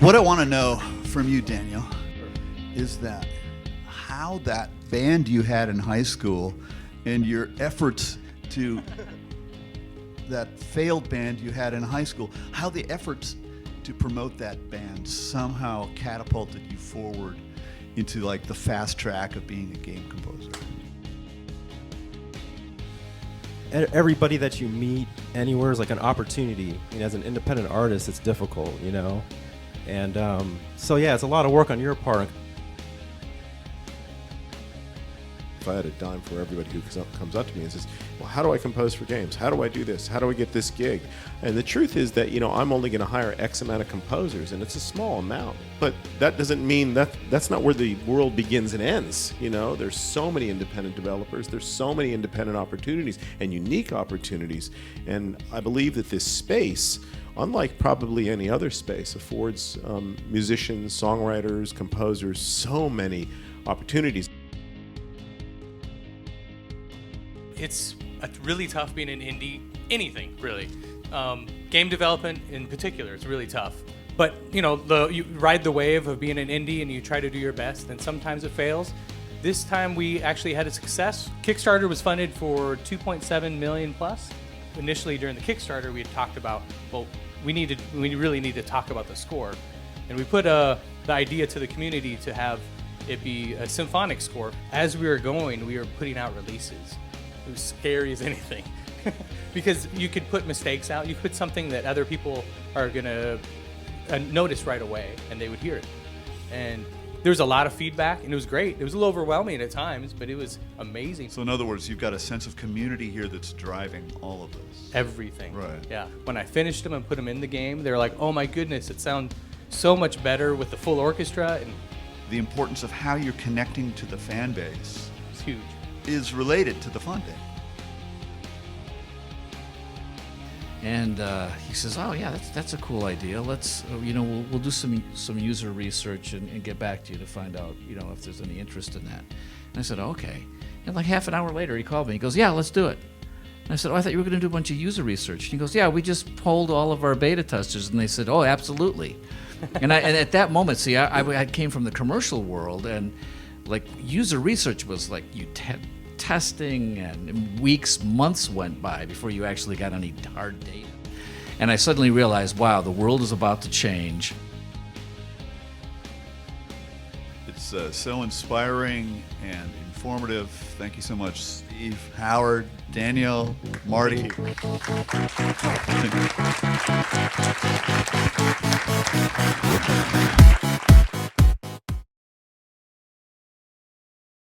What I want to know from you, Daniel, is that how that band you had in high school and your efforts to that failed band you had in high school, how the efforts to promote that band somehow catapulted you forward into like the fast track of being a game composer. Everybody that you meet anywhere is like an opportunity. I mean, as an independent artist, it's difficult, you know? And so, yeah, it's a lot of work on your part. If I had a dime for everybody who comes up to me and says, well, how do I compose for games? How do I do this? How do I get this gig? And the truth is that, you know, I'm only going to hire X amount of composers, and it's a small amount. But that doesn't mean that's not where the world begins and ends. You know, there's so many independent developers. There's so many independent opportunities and unique opportunities. And I believe that this space, unlike probably any other space, affords musicians, songwriters, composers so many opportunities. It's really tough being an indie, anything really. Game development in particular is really tough. But you know, you ride the wave of being an indie and you try to do your best, and sometimes it fails. This time we actually had a success. Kickstarter was funded for 2.7 million plus. Initially during the Kickstarter, we had talked about, well, we really need to talk about the score, and we put the idea to the community to have it be a symphonic score. As we were going, we were putting out releases. It was scary as anything because you could put mistakes out. You could put something that other people are gonna notice right away, and they would hear it. And there was a lot of feedback, and it was great. It was a little overwhelming at times, but it was amazing. So in other words, you've got a sense of community here that's driving all of this. Everything. Right. Yeah. When I finished them and put them in the game, they were like, "Oh my goodness, it sounds so much better with the full orchestra." And The importance of how you're connecting to the fan base it's huge. is related to the funding. And he says, "Oh yeah, that's a cool idea. Let's, we'll do some user research and get back to you to find out, if there's any interest in that." And I said, "Okay." And like half an hour later, he called me. He goes, "Yeah, let's do it." And I said, "Oh, I thought you were going to do a bunch of user research." And he goes, "Yeah, we just polled all of our beta testers, and they said, oh, absolutely." and at that moment, see, I came from the commercial world, and like user research was like testing, and weeks, months went by before you actually got any hard data. And I suddenly realized, wow, the world is about to change. It's so inspiring and informative. Thank you so much, Steve, Howard, Daniel, Marty.